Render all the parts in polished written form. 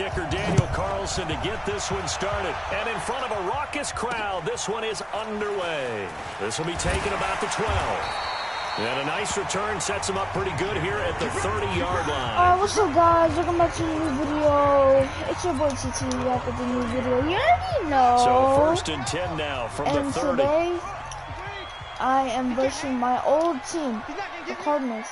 kicker Daniel Carlson to get this one started. And in front of a raucous crowd, this one is underway. This will be taken about the 12. And a nice return sets him up pretty good here at the 30-yard line. Alright, what's up, guys? Welcome back to a new video. It's your boy TT back with a new video. You already know. So first and 10 now from the 30. And today, I am versing my old team, the Cardinals.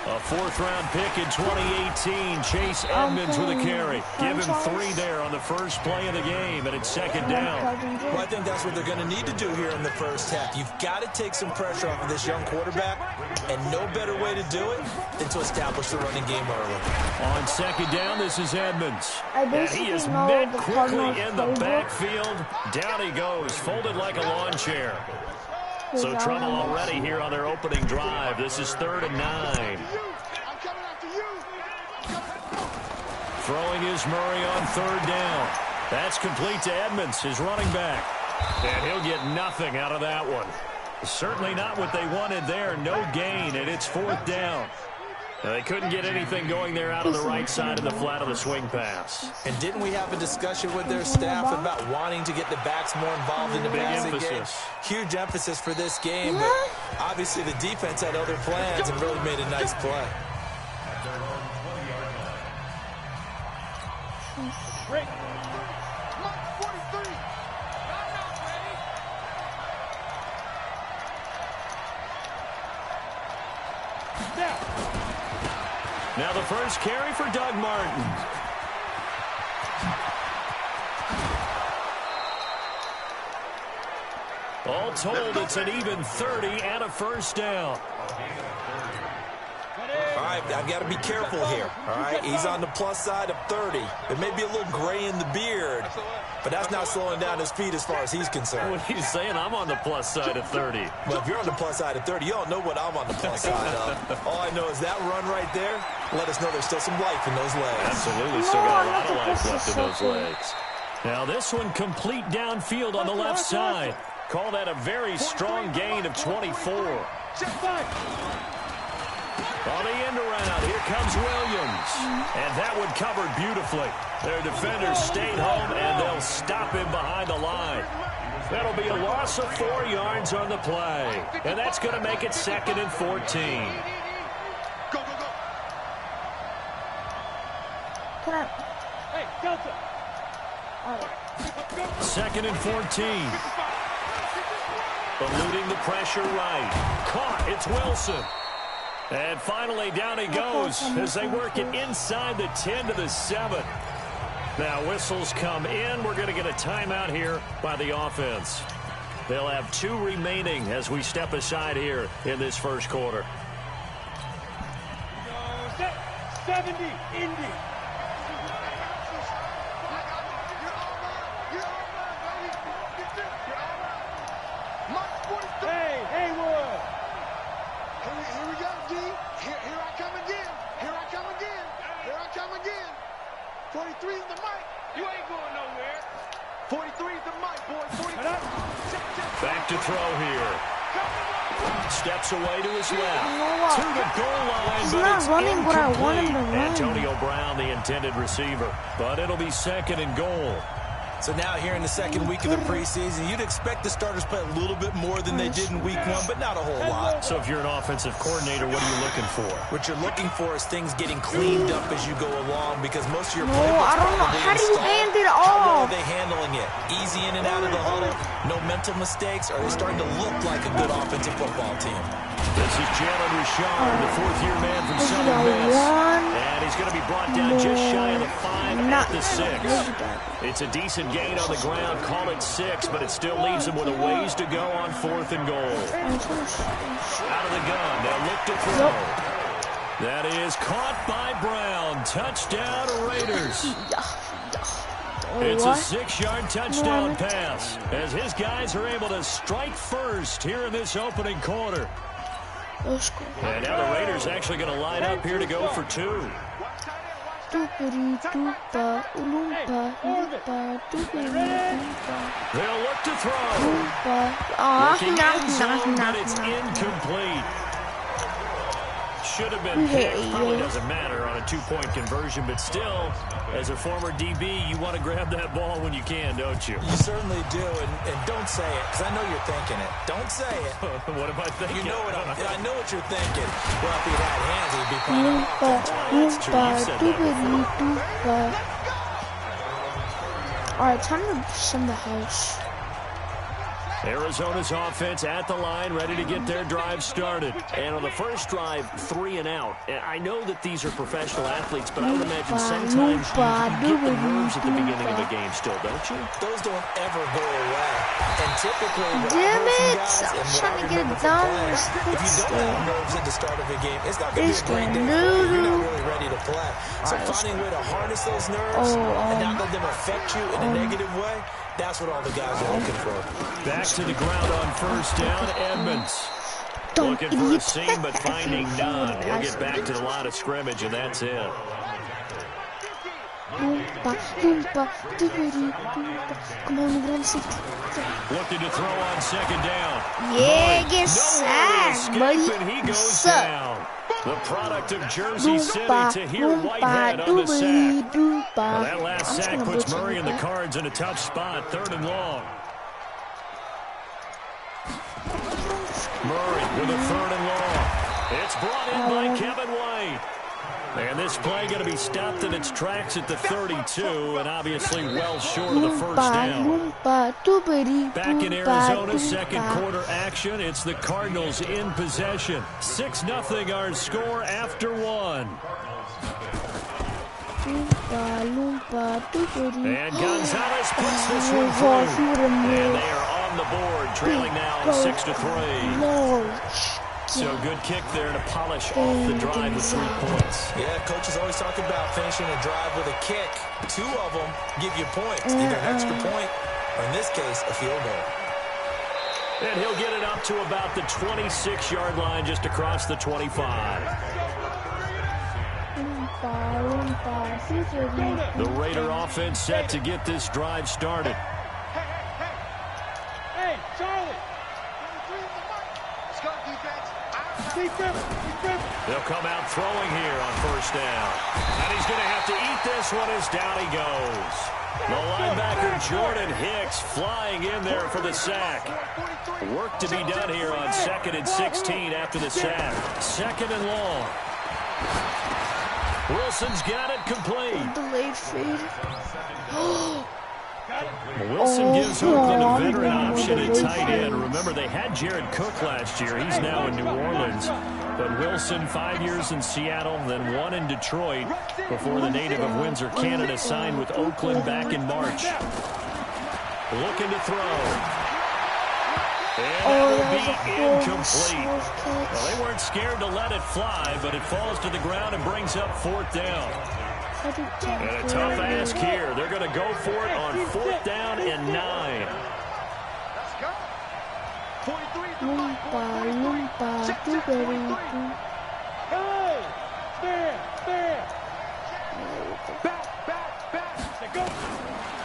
A fourth-round pick in 2018, Chase Edmonds with a carry. Give him 3 there on the first play of the game, and it's second down. Well, I think that's what they're going to need to do here in the first half. You've got to take some pressure off of this young quarterback, and no better way to do it than to establish the running game early. On second down, this is Edmonds. And he is met quickly in the backfield. Down he goes, folded like a lawn chair. So trouble already here on their opening drive. This is 3rd and 9. Throwing is Murray on 3rd down. That's complete to Edmonds, his running back. And he'll get nothing out of that one. Certainly not what they wanted there. No gain, and it's 4th down. They couldn't get anything going there out of the right side of the flat of the swing pass. And didn't we have a discussion with their staff about wanting to get the backs more involved in the passing game? Huge emphasis for this game, but obviously the defense had other plans and really made a nice play. Break. Now the first carry for Doug Martin. All told, it's an even 30 and a first down. All right, I've got to be careful here. All right, he's on the plus side of 30. There may be a little gray in the beard, but that's not slowing down his speed as far as he's concerned. What he's saying, I'm on the plus side of 30. Well, if you're on the plus side of 30, you don't know what I'm on the plus side of. All I know is that run right there let us know there's still some life in those legs. Absolutely, still got a lot of life left in those legs. Now this one complete downfield on the left side. Call that a very strong gain of 24. On the end around, here comes Williams. And that one covered beautifully. Their defenders stayed home, and they'll stop him behind the line. That'll be a loss of 4 yards on the play. And that's going to make it 2nd and 14. Go, go, go. Can I? Hey, Delta. All right. 2nd and 14. Eluding the pressure right. Caught. It's Wilson. And finally, down he goes as they work it inside the 10 to the 7. Now, whistles come in. We're going to get a timeout here by the offense. They'll have 2 remaining as we step aside here in this first quarter. 70, Indy. Hey, Haywood. Here we go, D. Here I come again. Here I come again. Here I come again. 43 is the mic. You ain't going nowhere. 43 is the mic, boy. 43. Back to throw here. Steps away to his left. To the goal line, He's but not it's running what I want him to incomplete. run. Antonio Brown, the intended receiver. But it'll be 2nd and goal. So now here in the second week of the preseason, you'd expect the starters play a little bit more than they did in week 1, but not a whole lot. So if you're an offensive coordinator, what are you looking for? What you're looking for is things getting cleaned up as you go along, because most of your No, playbook's I don't know. probably How do you installed. hand it How well off? are they handling it? Easy in and out of the huddle, no mental mistakes? Are they starting to look like a good offensive football team? This is Jalen Richard, the 4th-year man from Southern Miss. And he's going to be brought down just shy of the 5 at the 6. It's a decent gain on the ground. Call it 6, but it still leaves him with a ways to go on 4th and goal. Out of the gun. They'll look to throw. That is caught by Brown. Touchdown, Raiders. It's a 6-yard touchdown pass as his guys are able to strike first here in this opening quarter. And now the Raiders actually going to line up here to go for 2. They'll look to throw. Looking in zone, but it's incomplete. should have been picked. Probably doesn't matter on a two-point conversion, but still, as a former DB, you want to grab that ball when you can, don't you? You certainly do, and don't say it, because I know you're thinking it. Don't say it. What am I thinking? You know what I know what you're thinking. Well, if he had hands, he'd be playing offense. That's true. You said that before. Alright, time to send the house. Arizona's offense at the line, ready to get their drive started. And on the first drive, 3 and out. And I know that these are professional athletes, but I would imagine sometimes you get the nerves at the beginning of a game still, don't you? Those don't ever go away. And typically, damn it! I'm trying to get it done. If you don't have nerves at the start of a game, it's not going to be a great day for you. You're not really ready to play. So finding a way to harness those nerves and not let them affect you in a negative way, that's what all the guys are looking for. Back to the ground on first down, Edmonds. Looking for a seam, but finding none. He'll get back to the line of scrimmage, and that's it. Come on, Looking to throw on second down. Yeah, get sacked, buddy. And he goes down. The product of Jersey City to hear Whitehead on the sack. Well, that last sack puts Murray and the Cards in a tough spot, 3rd and long. Murray with a 3rd and long. It's brought in by Kevin White. And this play going to be stopped in its tracks at the 32, and obviously well short of the first down. Back in Arizona, second quarter action. It's the Cardinals in possession. 6-0 our score after 1. And Gonzalez puts this one through. And they are on the board, trailing now 6-3. So good kick there to polish off the drive with 3 points. Yeah, coaches always talk about finishing a drive with a kick. 2 of them give you points, either an extra point or, in this case, a field goal. And he'll get it up to about the 26-yard line, just across the 25. The Raider offense set to get this drive started. Hey, Charlie. They'll come out throwing here on first down. And he's going to have to eat this one as down he goes. The linebacker Jordan Hicks flying in there for the sack. Work to be done here on 2nd and 16 after the sack. 2nd and long. Wilson's got it complete. Delayed feed. Wilson gives Oakland a veteran option at tight end. Remember, they had Jared Cook last year. He's now in New Orleans. But Wilson, 5 years in Seattle, then 1 in Detroit before the native of Windsor, Canada, signed with Oakland back in March. Looking to throw. And that will be incomplete. Well, they weren't scared to let it fly, but it falls to the ground and brings up 4th down. And a tough ask here. They're going to go for it on 4th down and 9.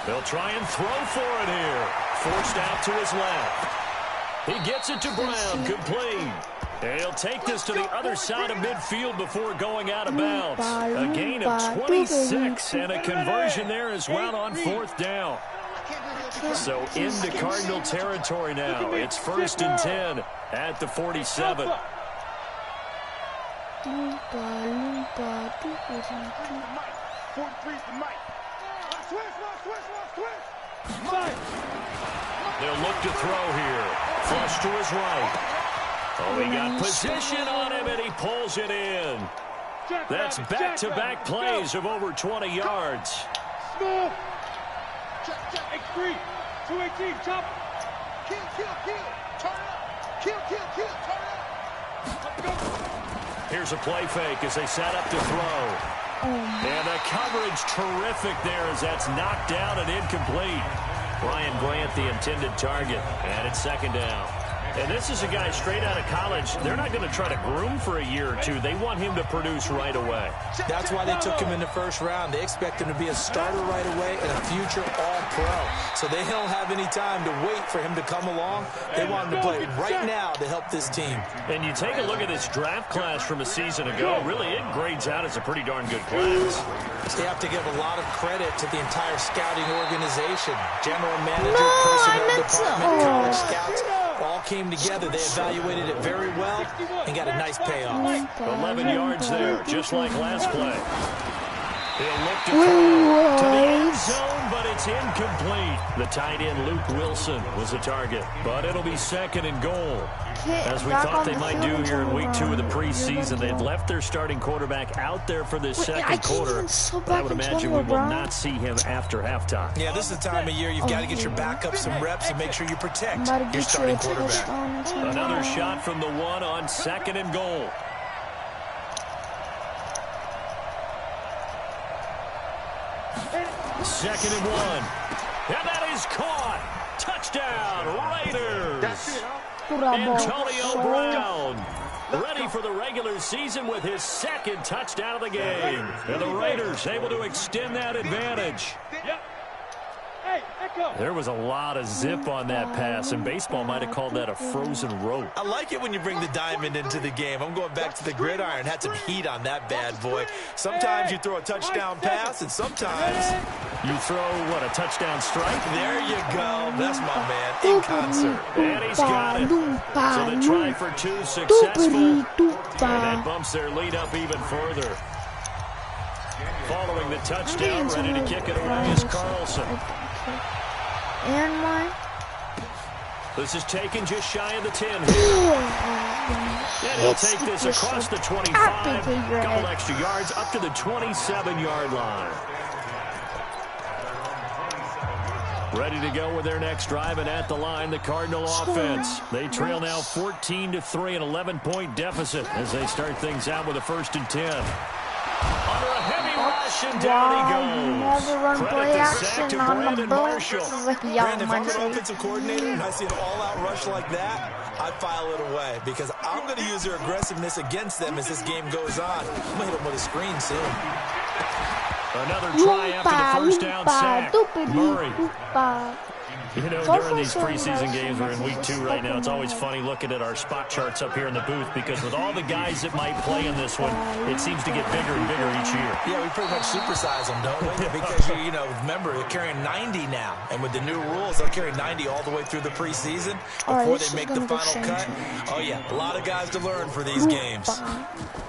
They'll try and throw for it here. Forced out to his left. He gets it to Brown, complete. And he'll take this to the other side of midfield before going out of bounds. A gain of 26 and a conversion there as well on 4th down. So into Cardinal territory now. It's 1st and 10 at the 47. They'll look to throw here. Flush to his right. Oh, he got position on him, and he pulls it in. That's back-to-back plays of over 20 yards. Small. X3. 218. Chop. Kill. Turn up. Kill. Turn up. Here's a play fake as they set up to throw. And the coverage terrific there as that's knocked down and incomplete. Ryan Grant, the intended target. And it's 2nd down. And this is a guy straight out of college. They're not going to try to groom for a year or two. They want him to produce right away. That's why they took him in the first round. They expect him to be a starter right away and a future All-Pro. So they don't have any time to wait for him to come along. They want him to play right now to help this team. And you take a look at this draft class from a season ago. Really, it grades out as a pretty darn good class. They have to give a lot of credit to the entire scouting organization. General manager, personnel department, college scouts. All came together. They evaluated it very well and got a nice payoff. 11 yards there, just like last play. He'll look to throw to the end zone, but it's incomplete. The tight end, Luke Wilson, was the target. But it'll be 2nd and goal. As we thought they might do here in week 2 of the preseason. They've left their starting quarterback out there for this second quarter. But I would imagine we will not see him after halftime. Yeah, this is the time of year you've got to get your backup some reps and make sure you protect your starting quarterback. Another shot from the 1 on 2nd and goal. Second and 1. And that is caught. Touchdown, Raiders. Antonio Brown, ready for the regular season with his 2nd touchdown of the game. And the Raiders able to extend that advantage. There was a lot of zip on that pass, and baseball might have called that a frozen rope. I like it when you bring the diamond into the game. I'm going back to the gridiron. Had some heat on that bad boy. Sometimes you throw a touchdown pass, and sometimes you throw, what, a touchdown strike? There you go. That's my man in concert. And he's got it. So the try for 2 successful. And that bumps their lead up even further. Following the touchdown, ready to kick it away is Carlson. And one. This is taken just shy of the 10 here. And he'll take this across the 25. Couple extra yards up to the 27-yard line. Ready to go with their next drive, and at the line, the Cardinal offense. They trail now 14-3, an 11-point deficit as they start things out with a 1st and 10. Under a heavy rush, and down he goes. Never run play action on the ball. Brandon, if I'm an offensive coordinator and I see an all-out rush like that, I file it away because I'm going to use their aggressiveness against them as this game goes on. I'm going to hit them with a screen soon. Another try after the 1st down sack. Murray. You know, during these preseason games, we're in week 2 right now, it's always funny looking at our spot charts up here in the booth because with all the guys that might play in this one, it seems to get bigger and bigger each year. Yeah, we pretty much supersize them, don't we? Because, you know, remember, they're carrying 90 now. And with the new rules, they'll carry 90 all the way through the preseason before they make the final cut. Oh, yeah, a lot of guys to learn for these games.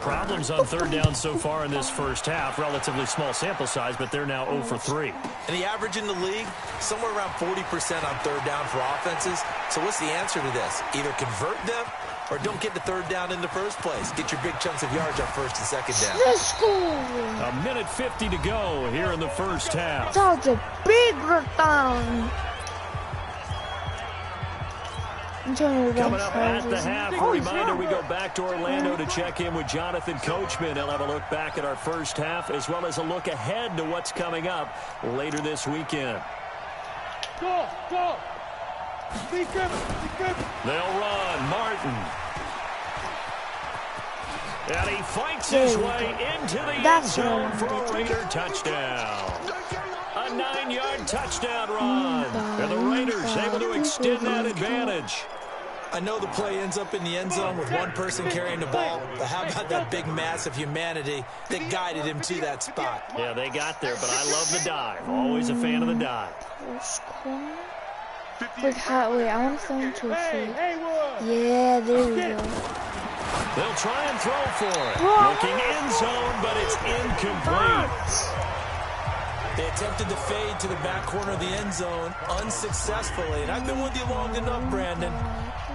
Problems on 3rd down so far in this first half. Relatively small sample size, but they're now 0 for 3. And the average in the league, somewhere around 40% on 3rd down for offenses. So what's the answer to this? Either convert them or don't get the 3rd down in the first place. Get your big chunks of yards on 1st and 2nd down. Let's go. A minute 50 to go here in the first half. That's a big return. Coming up at the half, a reminder, we go back to Orlando to check in with Jonathan Coachman. He'll have a look back at our first half as well as a look ahead to what's coming up later this weekend. Go! Be good! They'll run. Martin. And he fights his way into the end zone for a Raider touchdown. A 9-yard touchdown run. And the Raiders able to extend that advantage. I know the play ends up in the end zone with one person carrying the ball, but how about that big mass of humanity that guided him to that spot? Yeah, they got there, but I love the dive. Always a fan of the dive. Wait, I want to throw him to a feet. Yeah, there we go. They'll try and throw for it. Looking end zone, but it's incomplete. They attempted to fade to the back corner of the end zone unsuccessfully. And I've been with you long enough, Brandon.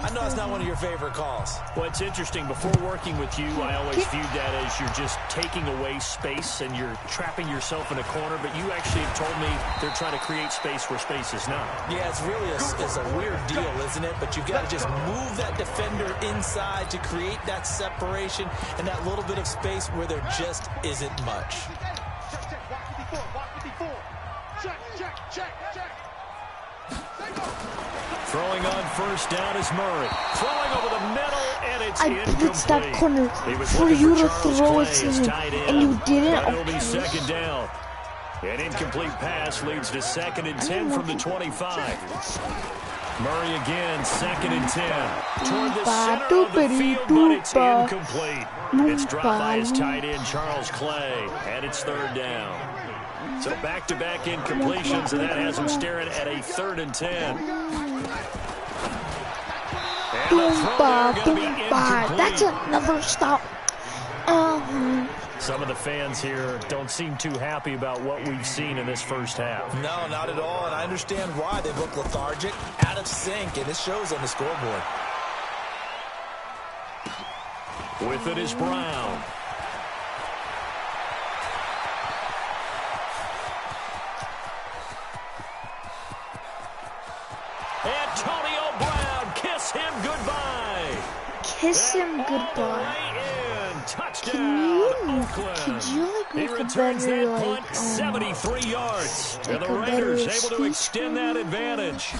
I know it's not one of your favorite calls. Well, it's interesting. Before working with you, I always viewed that as you're just taking away space and you're trapping yourself in a corner. But you actually have told me they're trying to create space where space is not. Yeah, it's really a weird deal, isn't it? But you've got to just move that defender inside to create that separation and that little bit of space where there just isn't much. Throwing on first down is Murray. Throwing over the middle, and it's I blitzed that corner for you to throw it to him, and you didn't? It'll be second down. An incomplete pass leads to 2nd and 10 from the 25. Murray again, 2nd and 10. Toward the center of the field, but it's incomplete. It's dropped by his tight end, Charles Clay, and it's 3rd down. So back-to-back incompletions, and that has him staring at a 3rd and 10. That's another stop. Some of the fans here don't seem too happy about what we've seen in this first half. No, not at all, and I understand why. They look lethargic, out of sync, and it shows on the scoreboard. With it is Brown. Antonio Brown, kiss him goodbye. Kiss him goodbye. Touchdown, could you like make a better, like, 73 yards. And the Raiders able to extend that advantage.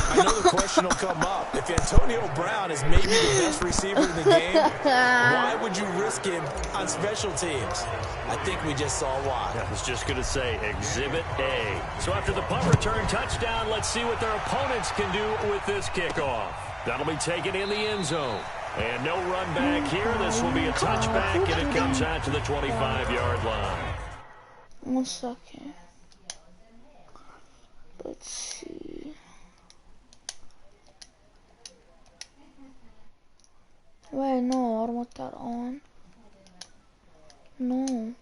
I know the question will come up. If Antonio Brown is maybe the best receiver in the game, why would you risk him on special teams? I think we just saw why. I was just going to say, Exhibit A. So after the punt return touchdown, let's see what their opponents can do with this kickoff. That'll be taken in the end zone. And no run back here. This will be a touchback, and it comes out to the 25-yard line. 1 second. Let's see. Wait, no, I don't want that on. No.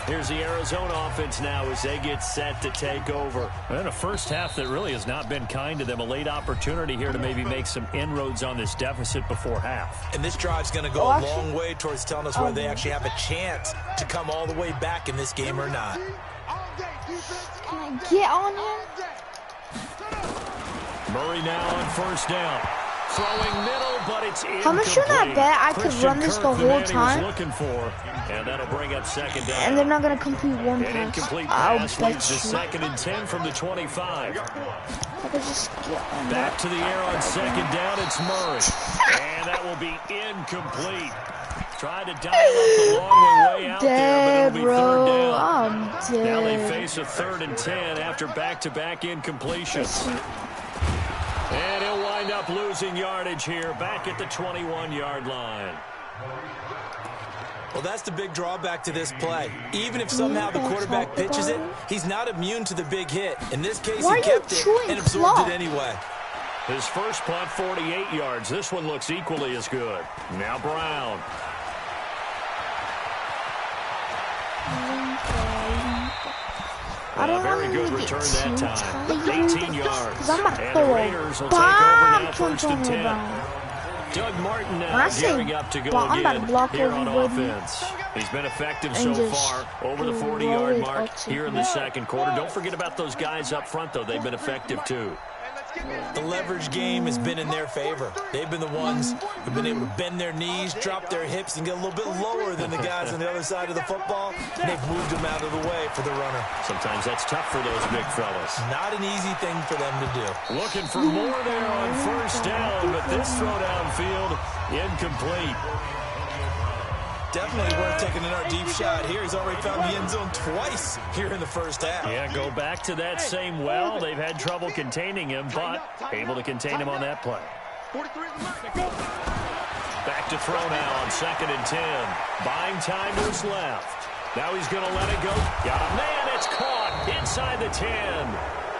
Here's the Arizona offense now as they get set to take over. And a first half that really has not been kind to them. A late opportunity here to maybe make some inroads on this deficit before half. And this drive's going to go a long way towards telling us whether they actually have a chance to come all the way back in this game or not. Can I get on him? Murray now on first down. Throwing middle, but it's incomplete. How much should I bet I could run this the whole time? Looking for, and that'll bring up 2nd down. And they're not going to complete one pass. Incomplete pass leads to 2nd and 10 from the 25. I could just get on Back to the air on 2nd down. It's Murray, and that will be incomplete. Tried to dial up the long way out there, but it'll be 3rd down. I'm dead. Now they face a 3rd and 10 after back-to-back incompletions. And he'll wind up losing yardage here, back at the 21-yard line. Well, that's the big drawback to this play. Even if somehow the quarterback pitches it, he's not immune to the big hit. In this case, he kept it and absorbed it anyway. His first punt, 48 yards. This one looks equally as good. Now Brown. A very good return that time. 18 yards. And the Raiders will take over now, 1st and 10. Doug Martin now gearing up to go again here on offense. He's been effective so far, over the 40-yard mark here in the 2nd quarter. Don't forget about those guys up front, though. They've been effective, too. The leverage game has been in their favor. They've been the ones who've been able to bend their knees, drop their hips, and get a little bit lower than the guys on the other side of the football. And they've moved them out of the way for the runner. Sometimes that's tough for those big fellas. Not an easy thing for them to do. Looking for more there on first down, but this throw downfield incomplete. Definitely worth taking another deep shot here. He's already found the end zone twice here in the first half. Yeah, go back to that same well. They've had trouble containing him, but able to contain him on that play. Back to throw now on 2nd and 10. Buying time to his left. Now he's going to let it go. Got a man. It's caught inside the 10.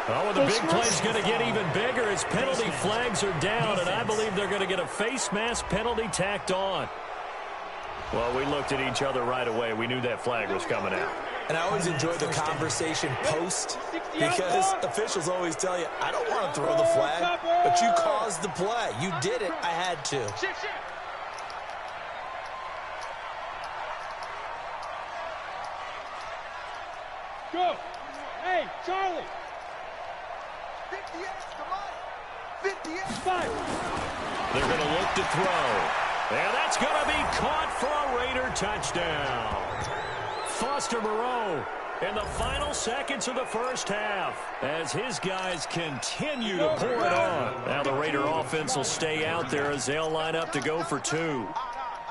Oh, and the big play's going to get even bigger as penalty flags are down, and I believe they're going to get a face mask penalty tacked on. Well, we looked at each other right away. We knew that flag was coming out. And I always enjoy the conversation post because officials always tell you, I don't want to throw the flag, but you caused the play. You did it. I had to. Go. Hey, Charlie. They're going to look to throw. And that's going to be caught for a Raider touchdown. Foster Moreau in the final seconds of the first half as his guys continue to pour it on. Now the Raider offense will stay out there as they'll line up to go for two.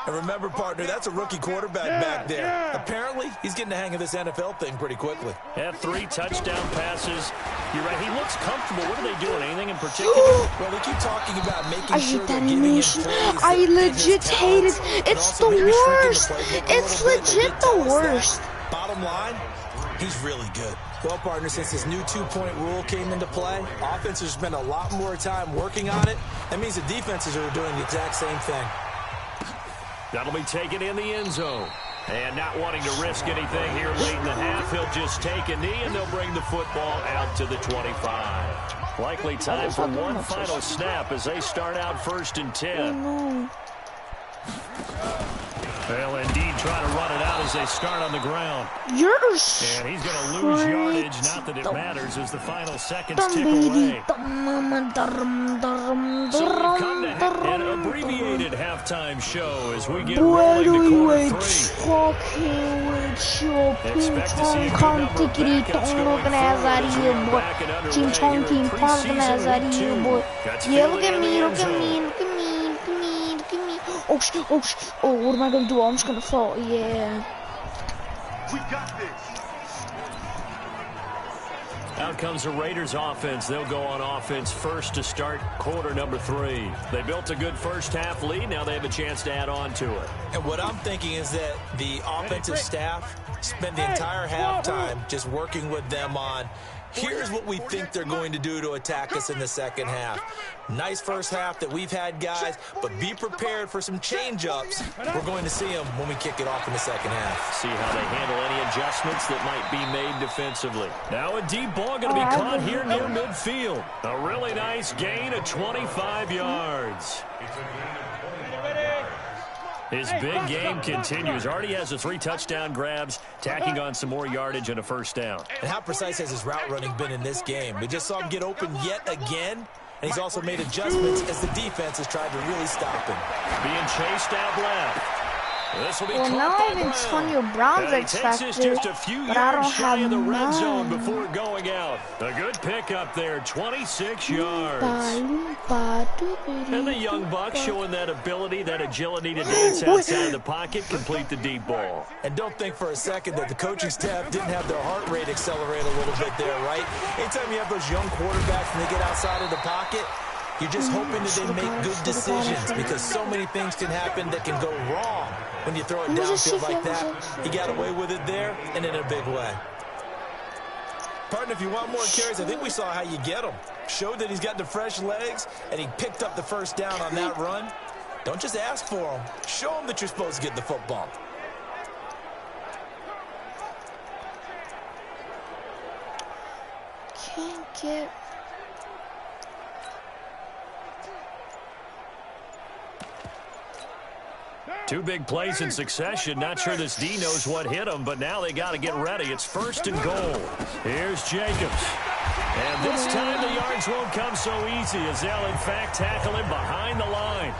And remember, partner, that's a rookie quarterback back there. Apparently, he's getting the hang of this NFL thing pretty quickly. Had 3 touchdown passes. You're right, he looks comfortable. What are they doing? Anything in particular? Well, they keep talking about making I sure hate they're that giving him animation. plays I that fit his legit hate it. talents, It's and also the maybe shrinking worst. playbook a little It's bit. They legit did tell the us that. worst. Bottom line, he's really good. Well, partner, since this new 2-point rule came into play, offenses spend a lot more time working on it. That means the defenses are doing the exact same thing. That'll be taken in the end zone. And not wanting to risk anything here late in the half, he'll just take a knee, and they'll bring the football out to the 25. Likely time for one final snap as they start out 1st and 10. They'll indeed try to run it out as they start on the ground. You're And he's going to lose yardage. Not that it matters as the final seconds tick away. So we've come to an abbreviated halftime show as we get rolling to quarter 3. Talking with your Expect to see a good ping-pong number of tickety backups tong going looking ass forward out as of we here, are boy. back and underway Team Chong, here in Team Pong looking ass preseason out of week here, 2. boy. That's Yeah, look Philly at in the me, end look at me, zone. look at me, look at me, look at me. Oh, oh, what am I gonna do? I'm just gonna fall. Yeah. We got this. Out comes the Raiders offense. They'll go on offense first to start quarter number 3. They built a good first half lead. Now they have a chance to add on to it. And what I'm thinking is that the offensive staff spent the entire halftime just working with them on, here's what we think they're going to do to attack us in the second half. Nice first half that we've had, guys, but be prepared for some change-ups. We're going to see them when we kick it off in the second half. See how they handle any adjustments that might be made defensively. Now a deep ball going to be caught here near midfield. A really nice gain of 25 yards. His big game continues. Already has the 3 touchdown grabs, tacking on some more yardage and a first down. And how precise has his route running been in this game? We just saw him get open yet again, and he's also made adjustments as the defense has tried to really stop him. Being chased out left. This will be Well, now I'm Antonio Brown's expected, just a few but I don't yards shy have of the red zone mine. before going out. A good pickup there, 26 yards. And the young buck showing that ability, that agility to dance outside of the pocket, complete the deep ball. And don't think for a second that the coaching staff didn't have their heart rate accelerate a little bit there, right? Anytime you have those young quarterbacks and they get outside of the pocket, you're just hoping that they make good decisions because so many things can happen that can go wrong when you throw it downfield like that. He got away with it there and in a big way. Partner, if you want more carries, I think we saw how you get them. Showed that he's got the fresh legs, and he picked up the first down on that run. Don't just ask for them. Show them that you're supposed to get the football. Can't get... Two big plays in succession. Not sure this D knows what hit him, but now they got to get ready. It's 1st and goal. Here's Jacobs. And this time the yards won't come so easy as they'll, in fact, tackle him behind the line.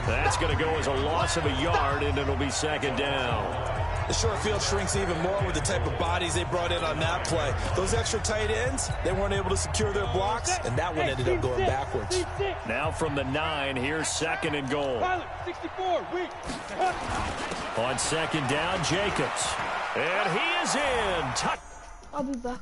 That's going to go as a loss of a yard, and it'll be 2nd down. The short field shrinks even more with the type of bodies they brought in on that play. Those extra tight ends, they weren't able to secure their blocks, and that one ended up going backwards. Now from the 9, here's 2nd and goal. 64, weak. On 2nd down, Jacobs. And he is in. I'll be back.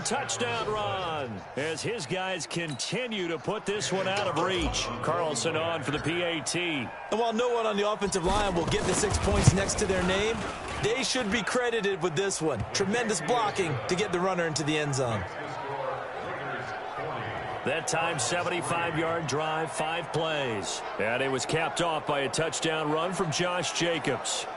touchdown run as his guys continue to put this one out of reach. Carlson on for the PAT. And while no one on the offensive line will get the 6 points next to their name, they should be credited with this one. Tremendous blocking to get the runner into the end zone. That time, 75-yard drive, 5 plays. And it was capped off by a touchdown run from Josh Jacobs.